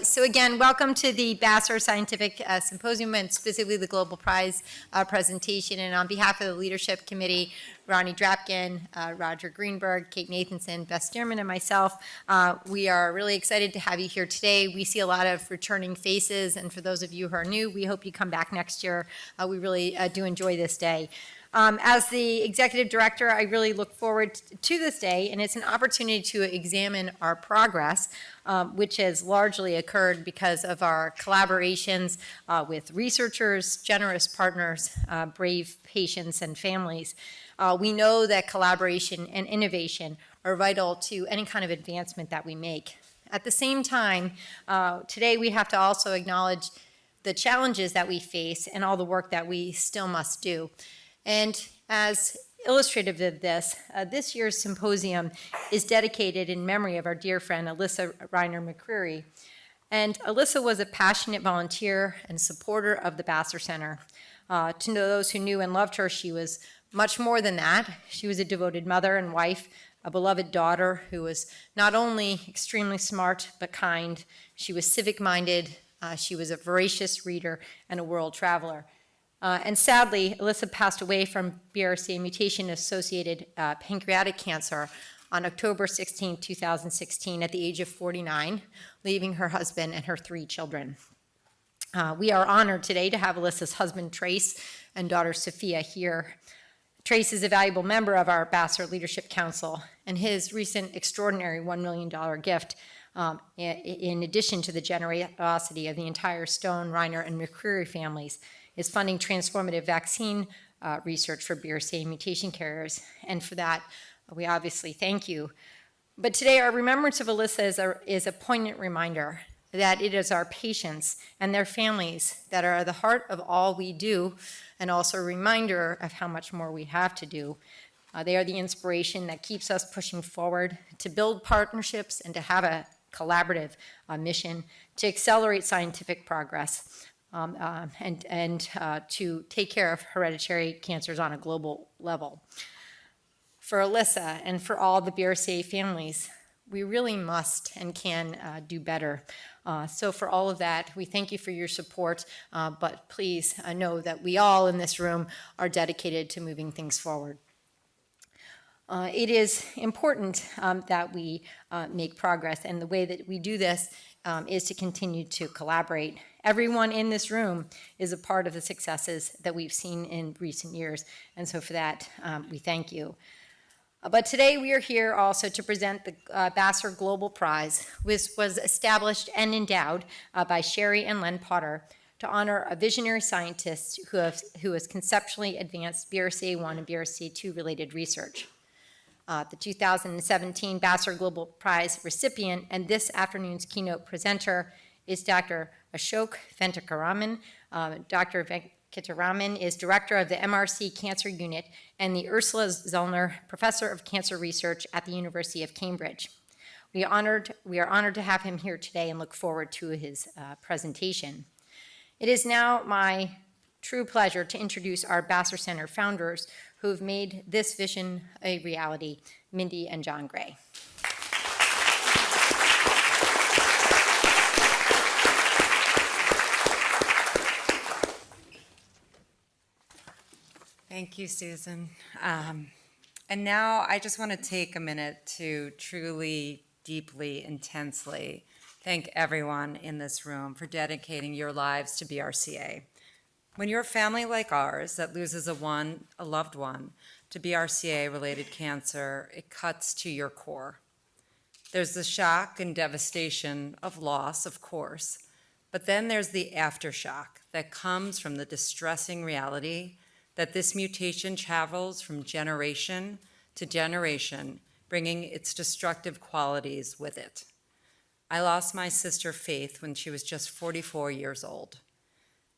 So again, welcome to the Vassar Scientific Symposium and specifically the Global Prize presentation. And on behalf of the Leadership Committee, Ronnie Drapkin, Roger Greenberg, Kate Nathanson, Beth Stearman, and myself, we are really excited to have you here today. We see a lot of returning faces, and for those of you who are new, we hope you come back next year. We really do enjoy this day. As the executive director, I really look forward to this day, and it's an opportunity to examine our progress, which has largely occurred because of our collaborations with researchers, generous partners, brave patients, and families. We know that collaboration and innovation are vital to any kind of advancement that we make. At the same time, today we have to also acknowledge the challenges that we face and all the work that we still must do. And as illustrative of this, this year's symposium is dedicated in memory of our dear friend, Alyssa Reiner McCreary. And Alyssa was a passionate volunteer and supporter of the Vassar Center. To those who knew and loved her, she was much more than that. She was a devoted mother and wife, a beloved daughter who was not only extremely smart, but kind. She was civic-minded. She was a voracious reader and a world traveler. And sadly, Alyssa passed away from BRCA mutation-associated pancreatic cancer on October 16, 2016, at the age of 49, leaving her husband and her 3 children. We are honored today to have Alyssa's husband, Trace, and daughter, Sophia, here. Trace is a valuable member of our Vassar Leadership Council, and his recent extraordinary $1 million gift, in addition to the generosity of the entire Stone, Reiner, and McCreary families, is funding transformative vaccine research for BRCA mutation carriers, and for that, we obviously thank you. But today, our remembrance of Alyssa is a poignant reminder that it is our patients and their families that are the heart of all we do, and also a reminder of how much more we have to do. They are the inspiration that keeps us pushing forward to build partnerships and to have a collaborative mission to accelerate scientific progress. And to take care of hereditary cancers on a global level. For Alyssa and for all the BRCA families, we really must and can do better. So for all of that, we thank you for your support, but please know that we all in this room are dedicated to moving things forward. It is important that we make progress, and the way that we do this is to continue to collaborate. Everyone in this room is a part of the successes that we've seen in recent years, and so for that, we thank you. But today we are here also to present the Vassar Global Prize, which was established and endowed by Shari and Len Potter to honor a visionary scientist who has conceptually advanced BRCA1 and BRCA2 related research. The 2017 Vassar Global Prize recipient and this afternoon's keynote presenter is Dr. Ashok Venkitaraman. Dr. Venkitaraman is director of the MRC Cancer Unit and the Ursula Zoellner Professor of Cancer Research at the University of Cambridge. We are honored to have him here today and look forward to his presentation. It is now my true pleasure to introduce our Vassar Center founders who have made this vision a reality, Mindy and John Gray. Thank you, Susan. And now I just want to take a minute to truly, deeply, intensely thank everyone in this room for dedicating your lives to BRCA. When you're a family like ours that loses a loved one to BRCA-related cancer, it cuts to your core. There's the shock and devastation of loss, of course, but then there's the aftershock that comes from the distressing reality that this mutation travels from generation to generation, bringing its destructive qualities with it. I lost my sister Faith when she was just 44 years old.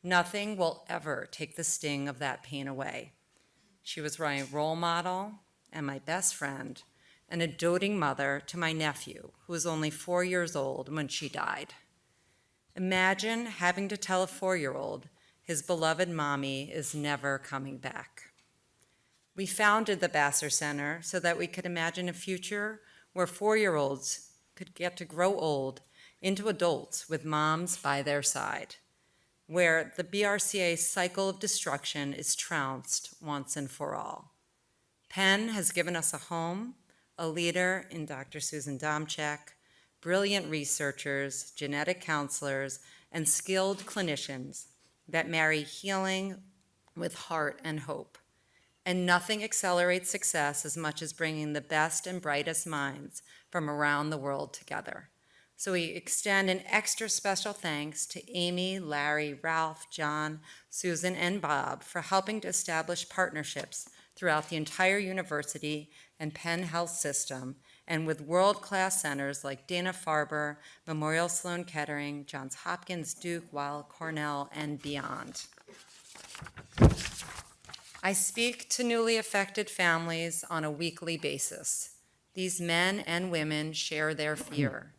Nothing will ever take the sting of that pain away. She was my role model and my best friend and a doting mother to my nephew, who was only 4 years old when she died. Imagine having to tell a 4-year-old his beloved mommy is never coming back. We founded the Vassar Center so that we could imagine a future where 4-year-olds could get to grow old into adults with moms by their side, where the BRCA cycle of destruction is trounced once and for all. Penn has given us a home, a leader in Dr. Susan Domchek, brilliant researchers, genetic counselors, and skilled clinicians that marry healing with heart and hope. And nothing accelerates success as much as bringing the best and brightest minds from around the world together. So we extend an extra special thanks to Amy, Larry, Ralph, John, Susan, and Bob for helping to establish partnerships throughout the entire university and Penn Health System, and with world-class centers like Dana-Farber, Memorial Sloan Kettering, Johns Hopkins, Duke, Weill, Cornell, and beyond. I speak to newly affected families on a weekly basis. These men and women share their fear.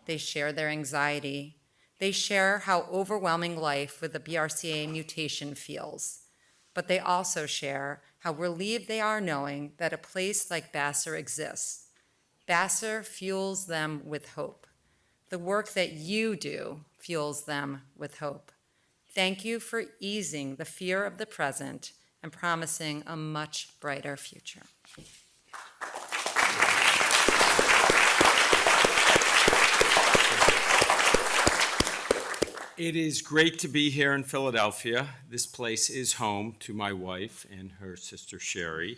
They share their anxiety. They share how overwhelming life with the BRCA mutation feels. But they also share how relieved they are knowing that a place like Vassar exists. Vassar fuels them with hope. The work that you do fuels them with hope. Thank you for easing the fear of the present and promising a much brighter future. It is great to be here in Philadelphia. This place is home to my wife and her sister Shari.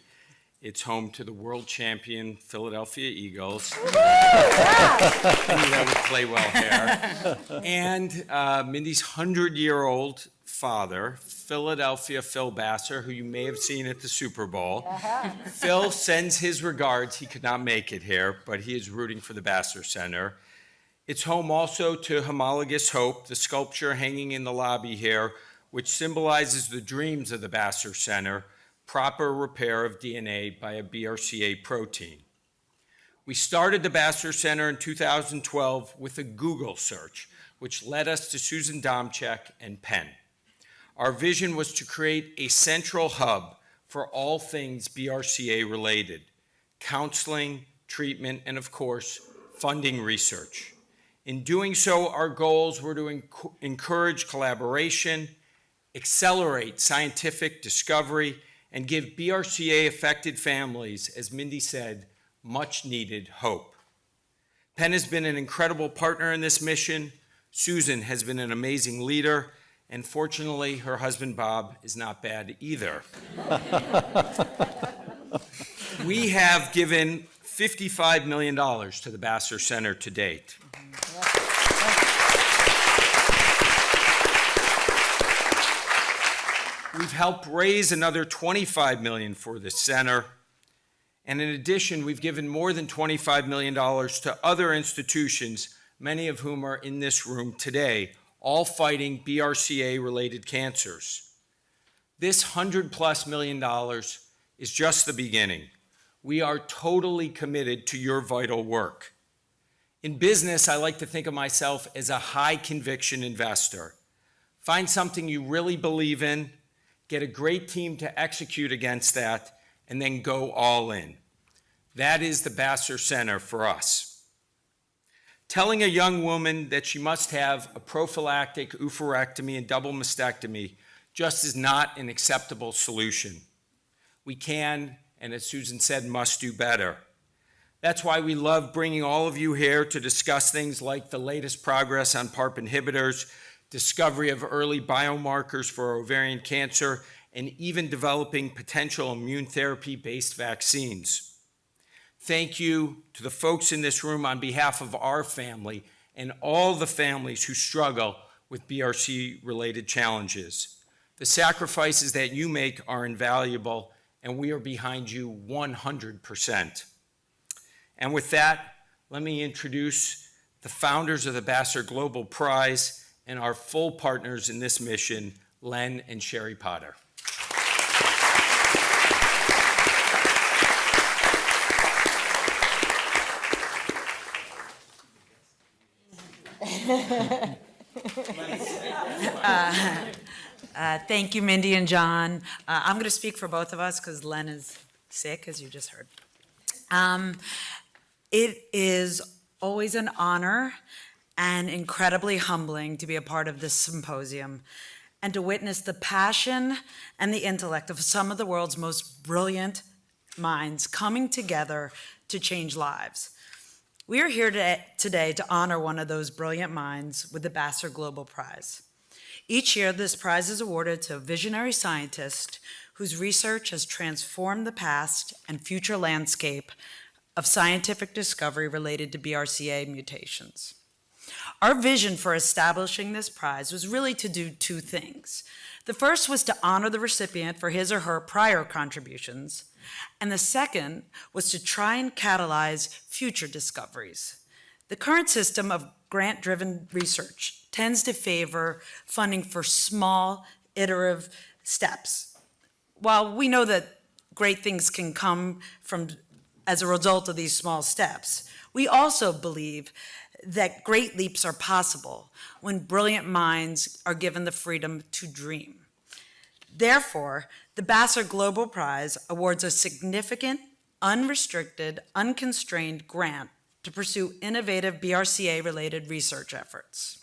It's home to the world champion Philadelphia Eagles. That would play well here. And Mindy's 100-year-old father, Philadelphia Phil Vassar, who you may have seen at the Super Bowl. Phil sends his regards. He could not make it here, but he is rooting for the Vassar Center. It's home also to Homologous Hope, the sculpture hanging in the lobby here, which symbolizes the dreams of the Vassar Center, proper repair of DNA by a BRCA protein. We started the Vassar Center in 2012 with a Google search, which led us to Susan Domchek and Penn. Our vision was to create a central hub for all things BRCA related, counseling, treatment, and of course, funding research. In doing so, our goals were to encourage collaboration, accelerate scientific discovery, and give BRCA-affected families, as Mindy said, much-needed hope. Penn has been an incredible partner in this mission. Susan has been an amazing leader, and fortunately, her husband, Bob, is not bad either. We have given $55 million to the Vassar Center to date. We've helped raise another $25 million for the center. And in addition, we've given more than $25 million to other institutions, many of whom are in this room today, all fighting BRCA-related cancers. This $100+ million is just the beginning. We are totally committed to your vital work. In business, I like to think of myself as a high-conviction investor. Find something you really believe in, get a great team to execute against that, and then go all in. That is the Vassar Center for us. Telling a young woman that she must have a prophylactic oophorectomy and double mastectomy just is not an acceptable solution. We can, and as Susan said, must do better. That's why we love bringing all of you here to discuss things like the latest progress on PARP inhibitors, discovery of early biomarkers for ovarian cancer, and even developing potential immune therapy-based vaccines. Thank you to the folks in this room on behalf of our family and all the families who struggle with BRCA-related challenges. The sacrifices that you make are invaluable, and we are behind you 100%. And with that, let me introduce the founders of the Vassar Global Prize and our full partners in this mission, Len and Shari Potter. Thank you, Mindy and John. I'm going to speak for both of us because Len is sick, as you just heard. It is always an honor and incredibly humbling to be a part of this symposium and to witness the passion and the intellect of some of the world's most brilliant minds coming together to change lives. We are here today to honor one of those brilliant minds with the Vassar Global Prize. Each year, this prize is awarded to a visionary scientist whose research has transformed the past and future landscape of scientific discovery related to BRCA mutations. Our vision for establishing this prize was really to do two things. The first was to honor the recipient for his or her prior contributions, and the second was to try and catalyze future discoveries. The current system of grant-driven research tends to favor funding for small, iterative steps. While we know that great things can come as a result of these small steps, we also believe that great leaps are possible when brilliant minds are given the freedom to dream. Therefore, the Vassar Global Prize awards a significant, unrestricted, unconstrained grant to pursue innovative BRCA-related research efforts.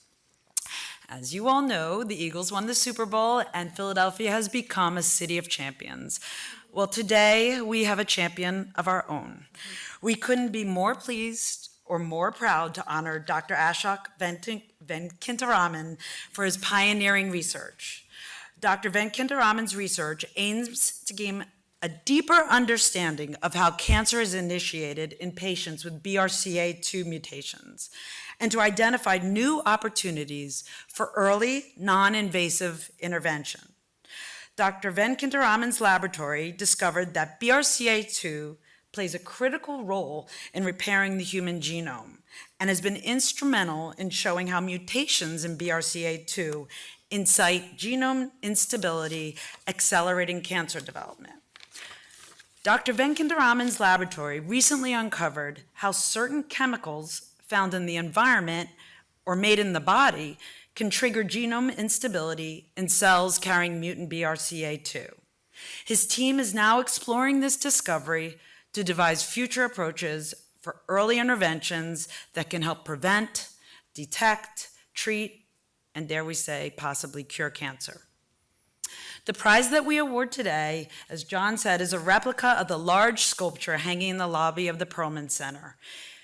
As you all know, the Eagles won the Super Bowl and Philadelphia has become a city of champions. Well, today we have a champion of our own. We couldn't be more pleased or more proud to honor Dr. Ashok Venkitaraman for his pioneering research. Dr. Venkitaraman's research aims to gain a deeper understanding of how cancer is initiated in patients with BRCA2 mutations, and to identify new opportunities for early, non-invasive intervention. Dr. Venkitaraman's laboratory discovered that BRCA2 plays a critical role in repairing the human genome and has been instrumental in showing how mutations in BRCA2 incite genome instability, accelerating cancer development. Dr. Venkitaraman's laboratory recently uncovered how certain chemicals found in the environment or made in the body can trigger genome instability in cells carrying mutant BRCA2. His team is now exploring this discovery to devise future approaches for early interventions that can help prevent, detect, treat, and dare we say, possibly cure cancer. The prize that we award today, as John said, is a replica of the large sculpture hanging in the lobby of the Perlman Center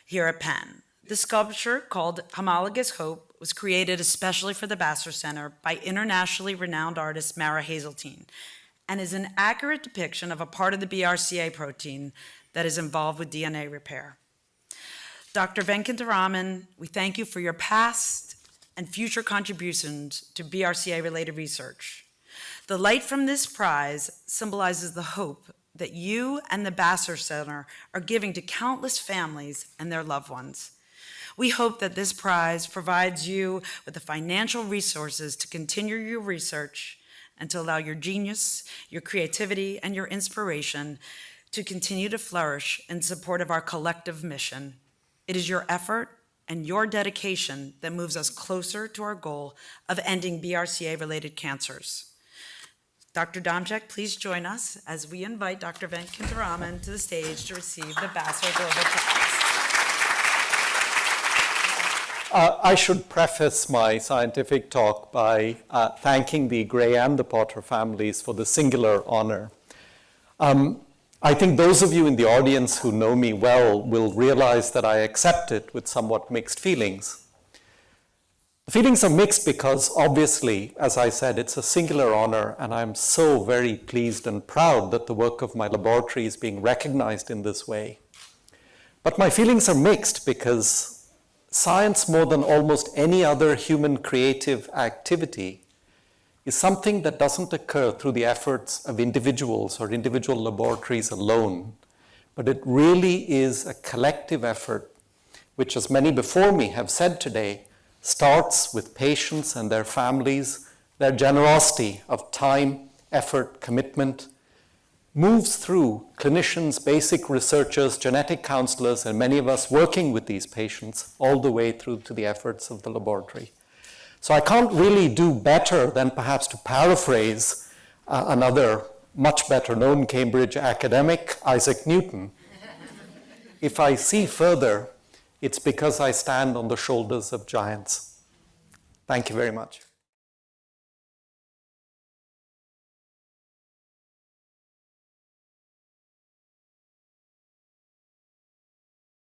here at Penn. The sculpture, called Homologous Hope, was created especially for the Vassar Center by internationally renowned artist Mara Hazeltine, and is an accurate depiction of a part of the BRCA protein that is involved with DNA repair. Dr. Venkitaraman, we thank you for your past and future contributions to BRCA-related research. The light from this prize symbolizes the hope that you and the Vassar Center are giving to countless families and their loved ones. We hope that this prize provides you with the financial resources to continue your research and to allow your genius, your creativity, and your inspiration to continue to flourish in support of our collective mission. It is your effort and your dedication that moves us closer to our goal of ending BRCA-related cancers. Dr. Domchek, please join us as we invite Dr. Venkitaraman to the stage to receive the Vassar Global Prize. I should preface my scientific talk by thanking the Gray and the Potter families for the singular honor. I think those of you in the audience who know me well will realize that I accept it with somewhat mixed feelings. The feelings are mixed because obviously, as I said, it's a singular honor, and I'm so very pleased and proud that the work of my laboratory is being recognized in this way. But my feelings are mixed because science, more than almost any other human creative activity, is something that doesn't occur through the efforts of individuals or individual laboratories alone, but it really is a collective effort, which, as many before me have said today, starts with patients and their families, their generosity of time, effort, commitment, moves through clinicians, basic researchers, genetic counselors, and many of us working with these patients all the way through to the efforts of the laboratory. So I can't really do better than perhaps to paraphrase another much better known Cambridge academic, Isaac Newton. If I see further, It's because I stand on the shoulders of giants. Thank you very much.